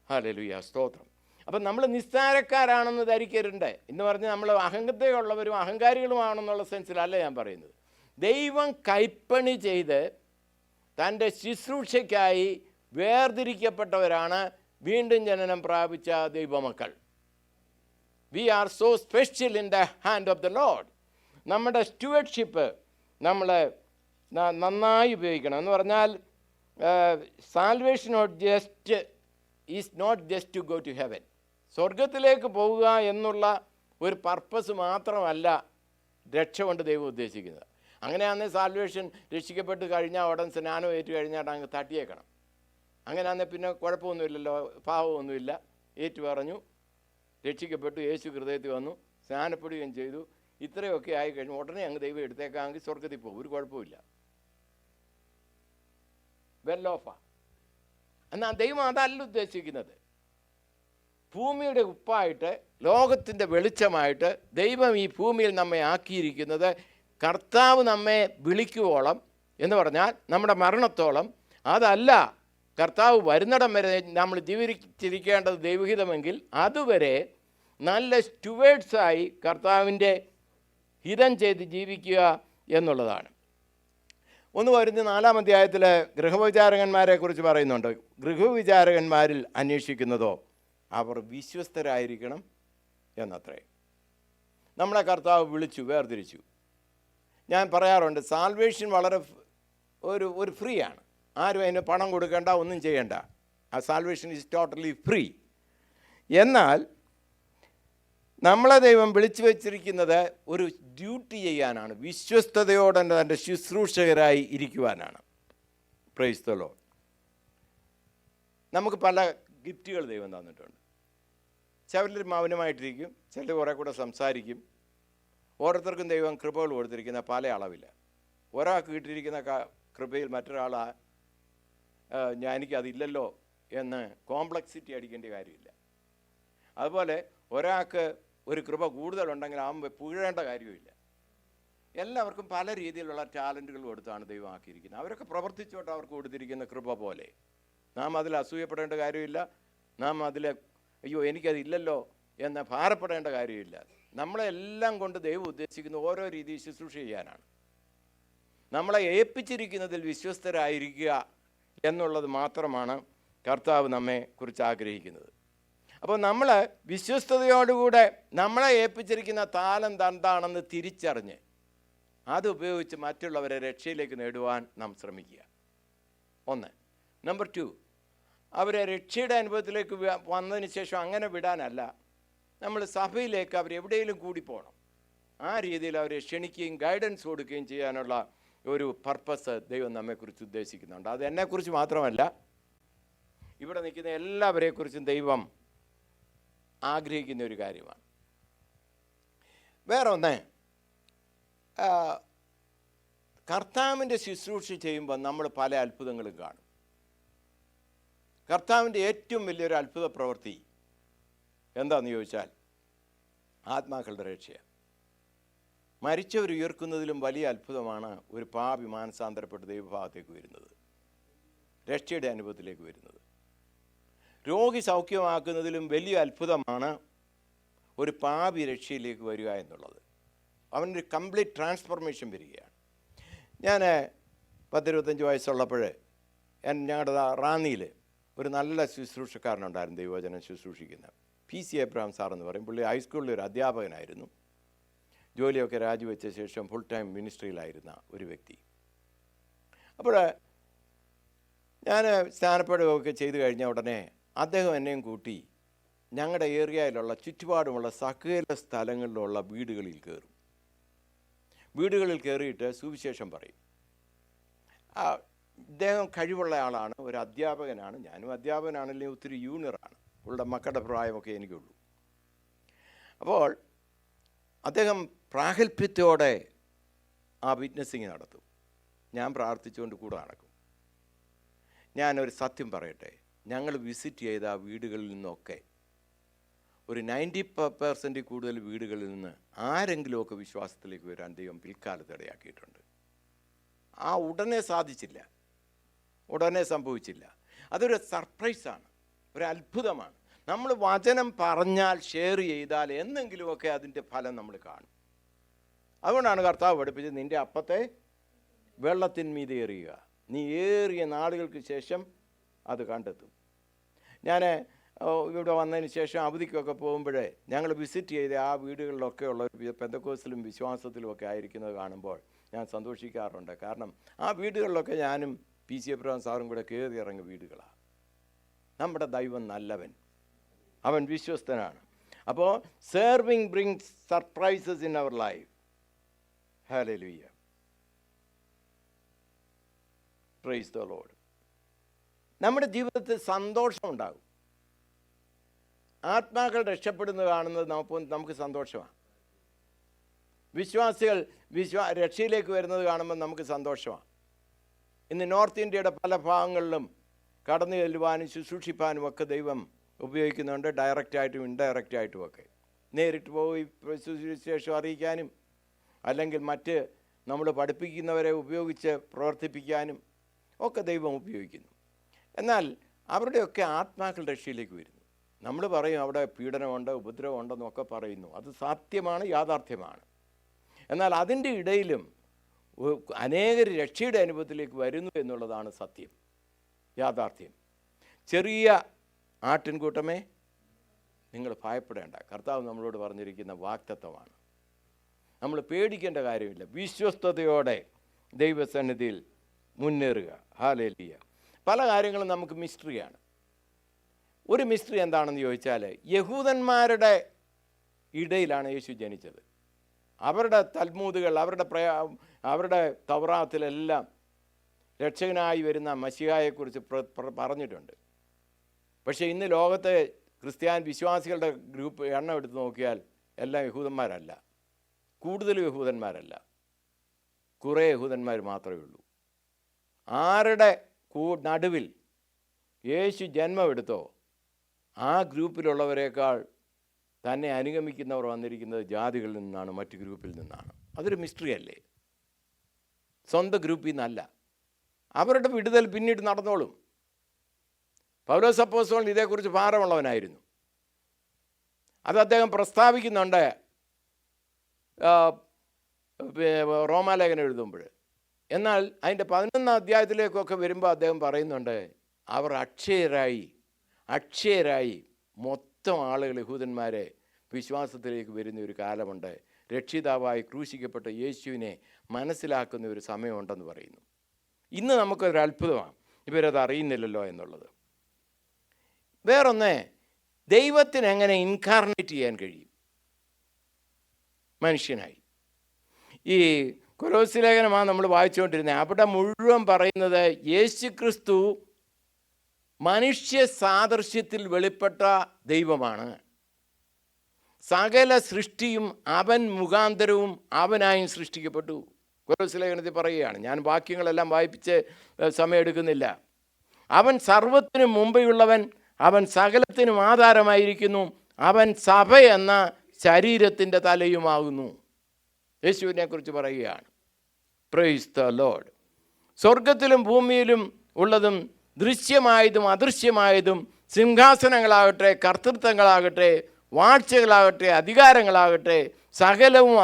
ഹല്ലേലൂയ, സ്തോത്രം. അപ്പം നമ്മൾ നിസ്സാരക്കാരാണെന്ന് ധരിക്കരുണ്ട് എന്ന് പറഞ്ഞ് നമ്മൾ അഹങ്കാരമുള്ളവരും അഹങ്കാരികളുമാണെന്നുള്ള സെൻസിലല്ല ഞാൻ പറയുന്നത്. ദൈവം കൈപ്പണി ചെയ്ത് തൻ്റെ ശുശ്രൂഷയ്ക്കായി വേർതിരിക്കപ്പെട്ടവരാണ് വീണ്ടും ജനനം പ്രാപിച്ച ദൈവമക്കൾ. We are so special in the hand of the lord. നമ്മുടെ സ്റ്റുവർഡ്ഷിപ്പ് നമ്മൾ നന്നായി ഉപയോഗിക്കണം. എന്ന് പറഞ്ഞാൽ salvation is not just to go to heaven. സ്വർഗത്തിലേക്ക് പോവുക എന്നുള്ള ഒരു പർപ്പസ് മാത്രമല്ല രക്ഷ കൊണ്ട് ദൈവം ഉദ്ദേശിക്കുന്നത്. അങ്ങനെയാണെങ്കിൽ സാൽവേഷൻ രക്ഷിക്കപ്പെട്ട് കഴിഞ്ഞാൽ ഉടൻ സ്നാനം ഏറ്റു കഴിഞ്ഞാൽ അങ്ങ് തട്ടിയേക്കണം. അങ്ങനെയാണെങ്കിൽ പിന്നെ കുഴപ്പമൊന്നുമില്ലല്ലോ, പാവമൊന്നുമില്ല. ഏറ്റു പറഞ്ഞു, രക്ഷിക്കപ്പെട്ടു, യേശു ഹൃദയത്തിൽ വന്നു, സ്നാനപ്പെടുകയും ചെയ്തു, ഇത്രയൊക്കെ ആയി കഴിഞ്ഞു ഉടനെ അങ്ങ് ദൈവം എടുത്തേക്കാമെങ്കിൽ സ്വർഗത്തിൽ പോകും, ഒരു കുഴപ്പമില്ല, വെൽ ഓഫാ. എന്നാൽ ദൈവം അതല്ല ഉദ്ദേശിക്കുന്നത്. ഭൂമിയുടെ ഉപ്പായിട്ട്, ലോകത്തിൻ്റെ വെളിച്ചമായിട്ട് ദൈവം ഈ ഭൂമിയിൽ നമ്മെ ആക്കിയിരിക്കുന്നത് കർത്താവ് നമ്മെ വിളിക്കുവോളം എന്ന് പറഞ്ഞാൽ നമ്മുടെ മരണത്തോളം. അതല്ല കർത്താവ് വരുന്നിടം വരെ നമ്മൾ ജീവിച്ചിരിക്കേണ്ടത് ദൈവഹിതമെങ്കിൽ അതുവരെ നല്ല സ്റ്റുവേർഡ്സായി കർത്താവിൻ്റെ ഹിതം ചെയ്ത് ജീവിക്കുക എന്നുള്ളതാണ്. 1 കൊരിന്ത്യർ 4-ാം അധ്യായത്തിൽ ഗൃഹവിചാരകന്മാരെ കുറിച്ച് പറയുന്നുണ്ട്. ഗൃഹവിചാരകന്മാരിൽ അന്വേഷിക്കുന്നതോ അവർ വിശ്വസ്തരായിരിക്കണം എന്നത്രേ. നമ്മളെ കർത്താവ് വിളിച്ചു, വേർതിരിച്ചു. ഞാൻ പറയാറുണ്ട്, സാൽവേഷൻ വളരെ ഒരു ഫ്രീ ആണ്. ആരും അതിന് പണം കൊടുക്കേണ്ട, ഒന്നും ചെയ്യേണ്ട. ആ സാൽവേഷൻ ഈസ് ടോട്ടലി ഫ്രീ. എന്നാൽ നമ്മളെ ദൈവം വിളിച്ചു വച്ചിരിക്കുന്നത് ഒരു ഡ്യൂട്ടി ചെയ്യാനാണ്, വിശ്വസ്തയോടെ തൻ്റെ ശുശ്രൂഷകരായി ഇരിക്കുവാനാണ്. Praise the Lord. നമുക്ക് പല ഗിഫ്റ്റുകൾ ദൈവം തന്നിട്ടുണ്ട്. ചിലർ മൗനമായിട്ടിരിക്കും, ചിലർ കുറേ കൂടെ സംസാരിക്കും. ഓരോരുത്തർക്കും ദൈവം കൃപകൾ കൊടുത്തിരിക്കുന്ന പല അളവില്ല. ഒരാൾക്ക് കിട്ടിയിരിക്കുന്ന കൃപയിൽ മറ്റൊരാൾ എനിക്കതില്ലല്ലോ എന്ന് കോംപ്ലക്സിറ്റി അടിക്കേണ്ട കാര്യമില്ല. അതുപോലെ ഒരാൾക്ക് ഒരു കൃപ കൂടുതലുണ്ടെങ്കിൽ പുകഴേണ്ട കാര്യമില്ല. എല്ലാവർക്കും പല രീതിയിലുള്ള ടാലൻറ്റുകൾ കൊടുത്താണ് ദൈവം ആക്കിയിരിക്കുന്നത്. അവരൊക്കെ പ്രവർത്തിച്ചോട്ട് അവർക്ക് കൊടുത്തിരിക്കുന്ന കൃപ പോലെ. നാം അതിൽ അസൂയപ്പെടേണ്ട കാര്യമില്ല. നാം അതിൽ അയ്യോ എനിക്കതില്ലല്ലോ എന്ന് ഭാരപ്പെടേണ്ട കാര്യമില്ല. നമ്മളെല്ലാം കൊണ്ട് ദൈവം ഉദ്ദേശിക്കുന്ന ഓരോ രീതിയിൽ ശുശ്രൂഷ ചെയ്യാനാണ്. നമ്മളെ ഏൽപ്പിച്ചിരിക്കുന്നതിൽ വിശ്വസ്തരായിരിക്കുക എന്നുള്ളത് മാത്രമാണ് കർത്താവ് നമ്മെ കുറിച്ച് ആഗ്രഹിക്കുന്നത്. അപ്പോൾ നമ്മൾ വിശ്വസ്തയോടുകൂടെ നമ്മളെ ഏൽപ്പിച്ചിരിക്കുന്ന താലന്ത് എന്താണെന്ന് തിരിച്ചറിഞ്ഞ് അതുപയോഗിച്ച് മറ്റുള്ളവരെ രക്ഷയിലേക്ക് നേടുവാൻ നാം ശ്രമിക്കുക. 1. നമ്പർ 2, അവരെ രക്ഷയുടെ അനുഭവത്തിലേക്ക് വന്നതിന് ശേഷം അങ്ങനെ വിടാനല്ല, നമ്മൾ സഭയിലേക്ക് അവരെവിടെയെങ്കിലും കൂടി പോകണം. ആ രീതിയിൽ അവരെ ക്ഷണിക്കുകയും ഗൈഡൻസ് കൊടുക്കുകയും ചെയ്യാനുള്ള ഒരു പർപ്പസ് ദൈവം നമ്മെക്കുറിച്ച് ഉദ്ദേശിക്കുന്നുണ്ട്. അത് എന്നെക്കുറിച്ച് മാത്രമല്ല, ഇവിടെ നിൽക്കുന്ന എല്ലാവരെക്കുറിച്ചും ദൈവം ആഗ്രഹിക്കുന്ന ഒരു കാര്യമാണ്. വേറെ ഒന്ന്, കർത്താവിൻ്റെ ശുശ്രൂഷ ചെയ്യുമ്പോൾ നമ്മൾ പല അത്ഭുതങ്ങളും കാണും. കർത്താവിൻ്റെ ഏറ്റവും വലിയൊരു അത്ഭുത പ്രവൃത്തി എന്താണെന്ന് ചോദിച്ചാൽ ആത്മാക്കളുടെ രക്ഷയാണ്. മരിച്ചവർ ഉയർക്കുന്നതിലും വലിയ അത്ഭുതമാണ് ഒരു പാപി മാനസാന്തരപ്പെട്ട് ദൈവഭാഗത്തേക്ക് വരുന്നത്, രക്ഷയുടെ അനുഭവത്തിലേക്ക് വരുന്നത്. രോഗി സൗഖ്യമാക്കുന്നതിലും വലിയ അത്ഭുതമാണ് ഒരു പാപി രക്ഷയിലേക്ക് വരിക എന്നുള്ളത്. അവനൊരു കംപ്ലീറ്റ് ട്രാൻസ്ഫോർമേഷൻ വരികയാണ്. ഞാൻ 10-25 വയസ്സുള്ളപ്പോൾ ഞങ്ങളുടെ റാന്നിയിൽ ഒരു നല്ല ശുശ്രൂഷക്കാരനുണ്ടായിരുന്നു, ദൈവവചനം ശുശ്രൂഷിക്കുന്ന PC എബ്രഹാം സാർ എന്ന് പറയും. പുള്ളി ഹൈസ്കൂളിൽ ഒരു അധ്യാപകനായിരുന്നു. ജോലിയൊക്കെ രാജിവെച്ച ശേഷം ഫുൾ ടൈം മിനിസ്ട്രിയിലായിരുന്ന ഒരു വ്യക്തി. അപ്പോൾ ഞാൻ സ്നാനപ്പെടുകയൊക്കെ ചെയ്തു കഴിഞ്ഞ ഉടനെ അദ്ദേഹം എന്നെയും കൂട്ടി ഞങ്ങളുടെ ഏരിയയിലുള്ള ചുറ്റുപാടുമുള്ള സകല സ്ഥലങ്ങളിലുള്ള വീടുകളിൽ കയറും. വീടുകളിൽ കയറിയിട്ട് സുവിശേഷം പറയും. ഇദ്ദേഹം കഴിവുള്ള ആളാണ്, ഒരു അധ്യാപകനാണ്. ഞാനും അധ്യാപകനാണെങ്കിലും ഒത്തിരി യൂണിയറാണ്. പുള്ളിയുടെ മക്കളുടെ പ്രായമൊക്കെ എനിക്കുള്ളൂ. അപ്പോൾ അദ്ദേഹം പ്രാഗൽഭ്യത്തോടെ ആ വിറ്റ്നസ്സിങ് നടത്തും. ഞാൻ പ്രാർത്ഥിച്ചുകൊണ്ട് കൂടെ നടക്കും. ഞാനൊരു സത്യം പറയട്ടെ, ഞങ്ങൾ വിസിറ്റ് ചെയ്ത ആ വീടുകളിൽ നിന്നൊക്കെ ഒരു 90% കൂടുതൽ വീടുകളിൽ നിന്ന് ആരെങ്കിലുമൊക്കെ വിശ്വാസത്തിലേക്ക് വരാൻ ദൈവം പിൽക്കാലത്ത് ഇടയാക്കിയിട്ടുണ്ട്. ഉടനെ സാധിച്ചില്ല, ഉടനെ സംഭവിച്ചില്ല. അതൊരു സർപ്രൈസാണ്, ഒരു അത്ഭുതമാണ്. നമ്മൾ വചനം പറഞ്ഞാൽ, ഷെയർ ചെയ്താൽ എന്നെങ്കിലുമൊക്കെ അതിൻ്റെ ഫലം നമ്മൾ കാണും. അതുകൊണ്ടാണ് കർത്താവ് പഠിപ്പിച്ചത്, നിൻ്റെ അപ്പത്തെ വെള്ളത്തിന്മീതെ എറിയുക, നീ ഏറിയ നാളുകൾക്ക് ശേഷം അത് കണ്ടെത്തും. ഞാൻ ഇവിടെ വന്നതിന് ശേഷം അവധിക്കൊക്കെ പോകുമ്പോഴേ ഞങ്ങൾ വിസിറ്റ് ചെയ്ത ആ വീടുകളിലൊക്കെ ഉള്ള പെന്തക്കോസ്തിലും വിശ്വാസത്തിലുമൊക്കെ ആയിരിക്കുന്നത് കാണുമ്പോൾ ഞാൻ സന്തോഷിക്കാറുണ്ട്. കാരണം ആ വീടുകളിലൊക്കെ ഞാനും PC എബ്രഹാം സാറും കൂടെ കയറി ഇറങ്ങിയ വീടുകളാണ്. നമ്മുടെ ദൈവം നല്ലവൻ, അവൻ വിശ്വസ്തനാണ്. അപ്പോൾ serving brings surprises in our life. Hallelujah, praise the lord. നമ്മുടെ ജീവിതത്തിൽ സന്തോഷം ഉണ്ടാകും. ആത്മാക്കൾ രക്ഷപ്പെടുന്നത് കാണുന്നത് നമുക്ക് സന്തോഷമാണ്. വിശ്വാസികൾ രക്ഷയിലേക്ക് വരുന്നത് കാണുമ്പോൾ നമുക്ക് സന്തോഷമാണ്. ഇന്ന് നോർത്ത് ഇന്ത്യയുടെ പല ഭാഗങ്ങളിലും കടന്നു ചെല്ലുവാനും ശുശ്രൂഷിപ്പാനും ഒക്കെ ദൈവം ഉപയോഗിക്കുന്നുണ്ട്, ഡയറക്റ്റായിട്ടും ഇൻഡയറക്റ്റായിട്ടും ഒക്കെ. നേരിട്ട് പോയി സുവിശേഷം അറിയിക്കാനും അല്ലെങ്കിൽ മറ്റ് നമ്മൾ പഠിപ്പിക്കുന്നവരെ ഉപയോഗിച്ച് പ്രവർത്തിപ്പിക്കാനും ഒക്കെ ദൈവം ഉപയോഗിക്കുന്നു. എന്നാൽ അവരുടെയൊക്കെ ആത്മാക്കൾ രക്ഷയിലേക്ക് വരുന്നു. നമ്മൾ പറയും അവിടെ പീഡനമുണ്ട്, ഉപദ്രവമുണ്ടെന്നൊക്കെ പറയുന്നു. അത് സത്യമാണ്, യാഥാർത്ഥ്യമാണ്. എന്നാൽ അതിൻ്റെ ഇടയിലും അനേകർ രക്ഷയുടെ അനുഭവത്തിലേക്ക് വരുന്നു എന്നുള്ളതാണ് സത്യം, യാഥാർത്ഥ്യം. ചെറിയ ആട്ടിൻകൂട്ടമേ, നിങ്ങൾ ഭയപ്പെടേണ്ട. കർത്താവ് നമ്മളോട് പറഞ്ഞിരിക്കുന്ന വാഗ്ദത്തമാണ്. നമ്മൾ പേടിക്കേണ്ട കാര്യമില്ല. വിശ്വസ്തയോടെ ദൈവസന്നിധിയിൽ മുന്നേറുക. ഹല്ലേലൂയ. പല കാര്യങ്ങളും നമുക്ക് മിസ്റ്ററിയാണ്. ഒരു മിസ്റ്ററി എന്താണെന്ന് ചോദിച്ചാൽ, യഹൂദന്മാരുടെ ഇടയിലാണ് യേശു ജനിച്ചത്. അവരുടെ തൽമൂദുകൾ, അവരുടെ തൗറാത്തിലെല്ലാം രക്ഷകനായി വരുന്ന മശിഹായെക്കുറിച്ച് പറഞ്ഞിട്ടുണ്ട്. പക്ഷേ ഇന്ന് ലോകത്തെ ക്രിസ്ത്യാനി വിശ്വാസികളുടെ ഗ്രൂപ്പ് എണ്ണം എടുത്ത് നോക്കിയാൽ എല്ലാം യഹൂദന്മാരല്ല. കൂടുതൽ യഹൂദന്മാരല്ല, കുറേ യഹൂദന്മാർ മാത്രമേ ഉള്ളൂ. ആരുടെ നടുവിൽ യേശു ജന്മമെടുത്തോ ആ ഗ്രൂപ്പിലുള്ളവരെക്കാൾ തന്നെ അനുഗമിക്കുന്നവർ വന്നിരിക്കുന്നത് ജാതികളിൽ നിന്നാണ്, മറ്റു ഗ്രൂപ്പിൽ നിന്നാണ്. അതൊരു മിസ്റ്ററി അല്ലേ? സ്വന്തം ഗ്രൂപ്പിൽ നിന്നല്ല. അവരുടെ വിടുതൽ പിന്നീട് നടന്നോളും. പൗലോസ് അപ്പോസ്തലൻ ഇതേക്കുറിച്ച് ഭാരമുള്ളവനായിരുന്നു. അത് അദ്ദേഹം പ്രസ്താവിക്കുന്നുണ്ട് റോമാലേഖനം എഴുതുമ്പോൾ. എന്നാൽ അതിൻ്റെ 11ാം അധ്യായത്തിലേക്കൊക്കെ വരുമ്പോൾ അദ്ദേഹം പറയുന്നുണ്ട്, അവർ അക്ഷയരായി മൊത്തം ആളുകൾ യഹൂദന്മാരെ വിശ്വാസത്തിലേക്ക് വരുന്ന ഒരു കാലമുണ്ട്. രക്ഷിതാവായി ക്രൂശിക്കപ്പെട്ട യേശുവിനെ മനസ്സിലാക്കുന്ന ഒരു സമയമുണ്ടെന്ന് പറയുന്നു. ഇന്ന് നമുക്കൊരു അത്ഭുതമാണ് ഇവരത് അറിയുന്നില്ലല്ലോ എന്നുള്ളത്. വേറൊന്ന്, ദൈവത്തിന് എങ്ങനെ ഇൻകാർണേറ്റ് ചെയ്യാൻ കഴിയും മനുഷ്യനായി? ഈ കൊലോസ്യ ലേഖനമാണ് നമ്മൾ വായിച്ചുകൊണ്ടിരുന്നത്. അവിടെ മുഴുവൻ പറയുന്നത് യേശു ക്രിസ്തു മനുഷ്യ സാദൃശ്യത്തിൽ വെളിപ്പെട്ട ദൈവമാണ്. സകല സൃഷ്ടിയും അവൻ മുഖാന്തരവും അവനായും സൃഷ്ടിക്കപ്പെട്ടു. കൊലോസ്യ ലേഖനത്തിൽ പറയുകയാണ്. ഞാൻ വാക്യങ്ങളെല്ലാം വായിപ്പിച്ച് സമയമെടുക്കുന്നില്ല. അവൻ സർവ്വത്തിനും മുമ്പെയുള്ളവൻ, അവൻ സകലത്തിനും ആധാരമായിരിക്കുന്നു, അവൻ സഭ എന്ന ശരീരത്തിൻ്റെ തലയുമാകുന്നു. യേശുവിനെ കുറിച്ച് പറയുകയാണ്. Price the Lord. സ്വർഗത്തിലും ഭൂമിയിലും ഉള്ളതും ദൃശ്യമായതും അദൃശ്യമായതും, സിംഹാസനങ്ങളാകട്ടെ, കർത്തൃത്വങ്ങളാകട്ടെ, വാഴ്ചകളാകട്ടെ, അധികാരങ്ങളാകട്ടെ, സകലവും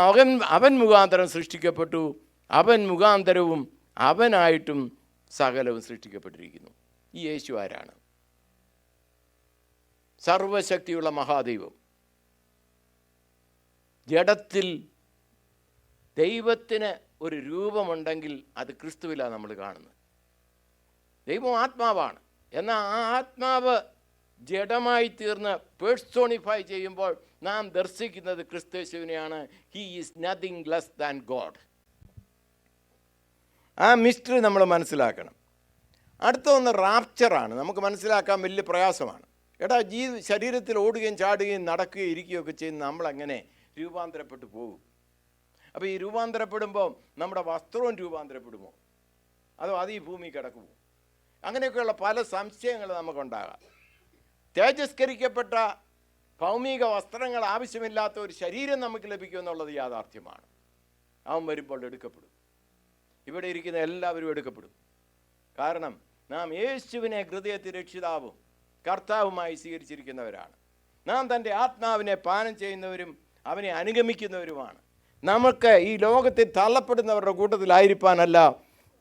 അവൻ മുഖാന്തരം സൃഷ്ടിക്കപ്പെട്ടു. അവൻ മുഖാന്തരവും അവനായിട്ടും സകലവും സൃഷ്ടിക്കപ്പെട്ടിരിക്കുന്നു. ഈ യേശു ആരാണ്? സർവശക്തിയുള്ള മഹാദൈവം. ജഡത്തിൽ ദൈവത്തിന് ഒരു രൂപമുണ്ടെങ്കിൽ അത് ക്രിസ്തുവിലാണ് നമ്മൾ കാണുന്നത്. ദൈവം ആത്മാവാണ്. എന്നാൽ ആ ആത്മാവ് ജഡമായി തീർന്ന് പേഴ്സോണിഫൈ ചെയ്യുമ്പോൾ നാം ദർശിക്കുന്നത് ക്രിസ്തുയേശുവിനെയാണ്. He is nothing less than God. ആ മിസ്റ്ററി നമ്മൾ മനസ്സിലാക്കണം. അടുത്ത ഒന്ന് റാപ്ചറാണ്. നമുക്ക് മനസ്സിലാക്കാൻ വലിയ പ്രയാസമാണ്. ശരീരത്തിൽ ഓടുകയും ചാടുകയും നടക്കുകയും ഇരിക്കുകയൊക്കെ ചെയ്യുന്ന നമ്മളെങ്ങനെ രൂപാന്തരപ്പെട്ടു പോകും? അപ്പോൾ ഈ രൂപാന്തരപ്പെടുമ്പോൾ നമ്മുടെ വസ്ത്രവും രൂപാന്തരപ്പെടുമോ, അതോ അത് ഈ ഭൂമി കിടക്കുമോ? അങ്ങനെയൊക്കെയുള്ള പല സംശയങ്ങൾ നമുക്കുണ്ടാകാം. തേജസ്കരിക്കപ്പെട്ട ഭൗമിക വസ്ത്രങ്ങൾ ആവശ്യമില്ലാത്ത ഒരു ശരീരം നമുക്ക് ലഭിക്കുമെന്നുള്ളത് യാഥാർത്ഥ്യമാണ്. അവൻ വരുമ്പോൾ എടുക്കപ്പെടും. ഇവിടെ ഇരിക്കുന്ന എല്ലാവരും എടുക്കപ്പെടും. കാരണം നാം യേശുവിനെ ഹൃദയത്തിൽ രക്ഷിതാവും കർത്താവുമായി സ്വീകരിച്ചിരിക്കുന്നവരാണ്. നാം തൻ്റെ ആത്മാവിനെ പാനം ചെയ്യുന്നവരും അവനെ അനുഗമിക്കുന്നവരുമാണ്. നമുക്ക് ഈ ലോകത്തിൽ തള്ളപ്പെടുന്നവരുടെ കൂട്ടത്തിലായിരിക്കാനല്ല,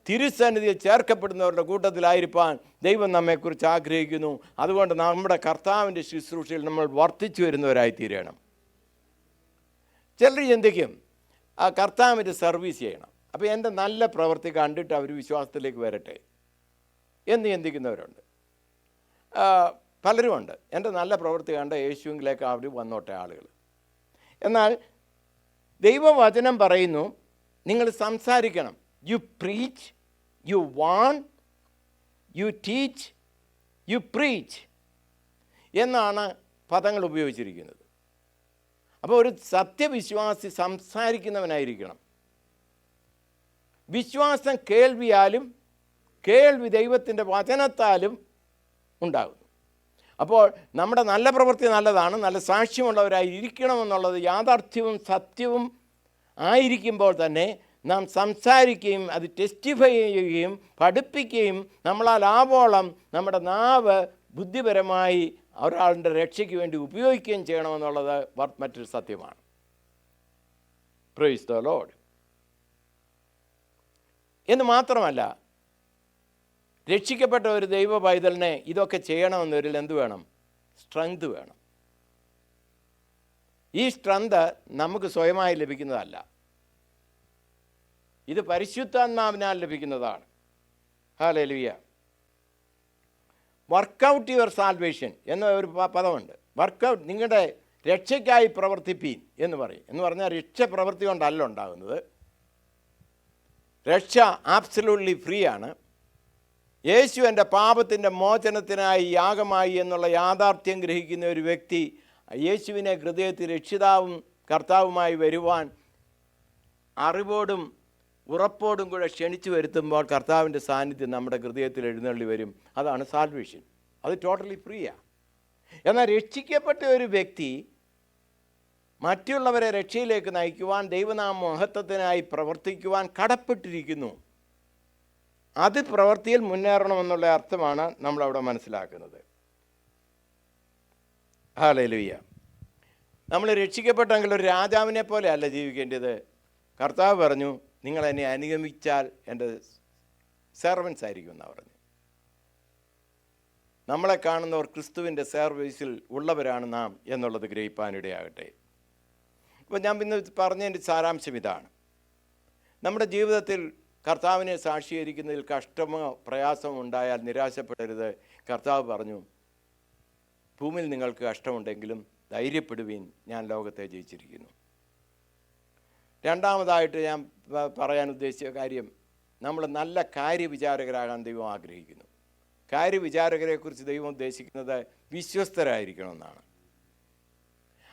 തിരുസന്നിധിയിൽ ചേർക്കപ്പെടുന്നവരുടെ കൂട്ടത്തിലായിരിക്കാൻ ദൈവം നമ്മെക്കുറിച്ച് ആഗ്രഹിക്കുന്നു. അതുകൊണ്ട് നമ്മുടെ കർത്താവിൻ്റെ ശുശ്രൂഷയിൽ നമ്മൾ വർദ്ധിച്ചു വരുന്നവരായി തീരണം. ചിലർ ചിന്തിക്കും ആ കർത്താവിൻ്റെ സർവീസ് ചെയ്യണം, അപ്പോൾ എൻ്റെ നല്ല പ്രവൃത്തി കണ്ടിട്ട് അവർ വിശ്വാസത്തിലേക്ക് വരട്ടെ എന്ന് ചിന്തിക്കുന്നവരുണ്ട്. പലരുമുണ്ട്. എൻ്റെ നല്ല പ്രവൃത്തി കണ്ട യേശുവിലേക്ക് അവർ വന്നോട്ടെ ആളുകൾ. എന്നാൽ ദൈവവചനം പറയുന്നു, നിങ്ങൾ സംസാരിക്കണം. You preach, you warn, you teach, you preach എന്നാണ് പദങ്ങൾ ഉപയോഗിച്ചിരിക്കുന്നത്. അപ്പോൾ ഒരു സത്യവിശ്വാസി സംസാരിക്കുന്നവനായിരിക്കണം. വിശ്വാസം കേൾവിയാലും കേൾവി ദൈവത്തിൻ്റെ വചനത്താലും ഉണ്ടാകുന്നു. അപ്പോൾ നമ്മുടെ നല്ല പ്രവൃത്തി നല്ലതാണ്, നല്ല സാക്ഷ്യമുള്ളവരായി ഇരിക്കണമെന്നുള്ളത് യാഥാർത്ഥ്യവും സത്യവും ആയിരിക്കുമ്പോൾ തന്നെ നാം സംസാരിക്കുകയും അത് ടെസ്റ്റിഫൈ ചെയ്യുകയും പഠിപ്പിക്കുകയും നമ്മളാൽ ആവോളം നമ്മുടെ നാവ് ബുദ്ധിപരമായി ഒരാളുടെ രക്ഷയ്ക്ക് വേണ്ടി ഉപയോഗിക്കുകയും ചെയ്യണമെന്നുള്ളത് മറ്റൊരു സത്യമാണ്. Price the Lord. എന്ന് മാത്രമല്ല, രക്ഷിക്കപ്പെട്ട ഒരു ദൈവ പൈതലിനെ ഇതൊക്കെ ചെയ്യണമെന്നൊരിൽ എന്ത് വേണം? സ്ട്രെങ്ത് വേണം. ഈ സ്ട്രെങ്ത് നമുക്ക് സ്വയമായി ലഭിക്കുന്നതല്ല, ഇത് പരിശുദ്ധാത്മാവിനാൽ ലഭിക്കുന്നതാണ്. ഹല്ലേലൂയ. വർക്കൗട്ട് യുവർ സാൽവേഷൻ എന്ന ഒരു പദമുണ്ട്. വർക്കൗട്ട്, നിങ്ങളുടെ രക്ഷയ്ക്കായി പ്രവർത്തിപ്പീൻ എന്ന് പറയും. എന്ന് പറഞ്ഞാൽ രക്ഷ പ്രവൃത്തി കൊണ്ടല്ല ഉണ്ടാകുന്നത്. രക്ഷ ആബ്സല്യൂട്ട്ലി ഫ്രീ ആണ്. യേശു എൻ്റെ പാപത്തിൻ്റെ മോചനത്തിനായി യാഗമായി എന്നുള്ള യാഥാർത്ഥ്യം ഗ്രഹിക്കുന്ന ഒരു വ്യക്തി യേശുവിനെ ഹൃദയത്തിൽ രക്ഷിതാവും കർത്താവുമായി വരുവാൻ അറിവോടും ഉറപ്പോടും കൂടെ ക്ഷണിച്ചു വരുത്തുമ്പോൾ കർത്താവിൻ്റെ സാന്നിധ്യം നമ്മുടെ ഹൃദയത്തിൽ എഴുന്നള്ളി വരും. അതാണ് സാൽവേഷൻ. അത് ടോട്ടലി ഫ്രീയാണ്. എന്നാൽ രക്ഷിക്കപ്പെട്ട ഒരു വ്യക്തി മറ്റുള്ളവരെ രക്ഷയിലേക്ക് നയിക്കുവാൻ, ദൈവനാമ മഹത്വത്തിനായി പ്രവർത്തിക്കുവാൻ കടപ്പെട്ടിരിക്കുന്നു. അത് പ്രവൃത്തിയിൽ മുന്നേറണമെന്നുള്ള അർത്ഥമാണ് നമ്മളവിടെ മനസ്സിലാക്കുന്നത്. ഹല്ലേലൂയ. നമ്മൾ രക്ഷിക്കപ്പെട്ടെങ്കിൽ ഒരു രാജാവിനെ പോലെ അല്ല ജീവിക്കേണ്ടത്. കർത്താവ് പറഞ്ഞു, നിങ്ങൾ എന്നെ അനുഗമിച്ചാൽ എൻ്റെ സെർവൻസ് ആയിരിക്കും എന്നാണ് പറഞ്ഞു. നമ്മളെ കാണുന്നവർ ക്രിസ്തുവിൻ്റെ സർവീസിൽ ഉള്ളവരാണ് നാം എന്നുള്ളത് ഗ്രഹിപ്പാനിടയാകട്ടെ. അപ്പോൾ ഞാൻ ഇന്ന് പറഞ്ഞതിൻ്റെ സാരാംശം ഇതാണ്. നമ്മുടെ ജീവിതത്തിൽ കർത്താവിനെ സാക്ഷീകരിക്കുന്നതിൽ കഷ്ടമോ പ്രയാസമോ ഉണ്ടായാൽ നിരാശപ്പെടരുത്. കർത്താവ് പറഞ്ഞു, ഭൂമിയിൽ നിങ്ങൾക്ക് കഷ്ടമുണ്ടെങ്കിലും ധൈര്യപ്പെടുവീൻ, ഞാൻ ലോകത്തെ ജയിച്ചിരിക്കുന്നു. രണ്ടാമതായിട്ട് ഞാൻ പറയാൻ ഉദ്ദേശിച്ച കാര്യം, നമ്മൾ നല്ല കാര്യവിചാരകരാകാൻ ദൈവം ആഗ്രഹിക്കുന്നു. കാര്യവിചാരകരെക്കുറിച്ച് ദൈവം ഉദ്ദേശിക്കുന്നത് വിശ്വസ്തരായിരിക്കണമെന്നാണ്.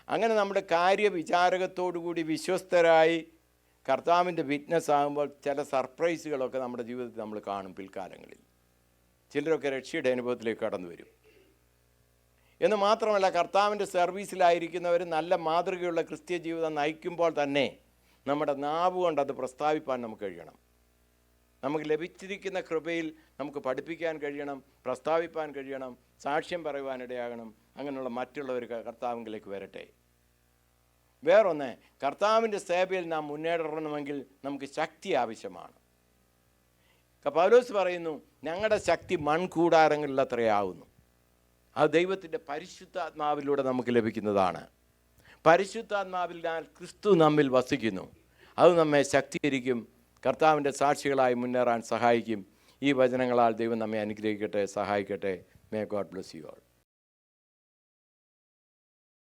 അങ്ങനെ നമ്മുടെ കാര്യവിചാരകത്തോടുകൂടി വിശ്വസ്തരായി കർത്താവിൻ്റെ വിറ്റ്നസ് ആകുമ്പോൾ ചില സർപ്രൈസുകളൊക്കെ നമ്മുടെ ജീവിതത്തിൽ നമ്മൾ കാണും. പിൽക്കാലങ്ങളിൽ ചിലരൊക്കെ രക്ഷയുടെ അനുഭവത്തിലേക്ക് കടന്നു വരും. എന്ന് മാത്രമല്ല, കർത്താവിൻ്റെ സർവീസിലായിരിക്കുന്നവർ നല്ല മാതൃകയുള്ള ക്രിസ്ത്യ ജീവിതം നയിക്കുമ്പോൾ തന്നെ നമ്മുടെ നാവ് കൊണ്ട് അത് പ്രസ്താവിപ്പാൻ നമുക്ക് കഴിയണം. നമുക്ക് ലഭിച്ചിരിക്കുന്ന കൃപയിൽ നമുക്ക് പഠിപ്പിക്കാൻ കഴിയണം, പ്രസ്താവിപ്പാൻ കഴിയണം, സാക്ഷ്യം പറയുവാനിടയാകണം. അങ്ങനെയുള്ള മറ്റുള്ളവർ കർത്താവിലേക്ക് വരട്ടെ. വേറൊന്ന്, കർത്താവിൻ്റെ സേവയിൽ നാം മുന്നേറണമെങ്കിൽ നമുക്ക് ശക്തി ആവശ്യമാണ്. പൗലോസ് പറയുന്നു, ഞങ്ങളുടെ ശക്തി മൺകൂടാരങ്ങളിൽ അത്രയാവുന്നു. അത് ദൈവത്തിൻ്റെ പരിശുദ്ധാത്മാവിലൂടെ നമുക്ക് ലഭിക്കുന്നതാണ്. പരിശുദ്ധാത്മാവിനാൽ ക്രിസ്തു നമ്മിൽ വസിക്കുന്നു. അത് നമ്മെ ശക്തീകരിക്കും, കർത്താവിൻ്റെ സാക്ഷികളായി മുന്നേറാൻ സഹായിക്കും. ഈ വചനങ്ങളാൽ ദൈവം നമ്മെ അനുഗ്രഹിക്കട്ടെ, സഹായിക്കട്ടെ. May God bless you all.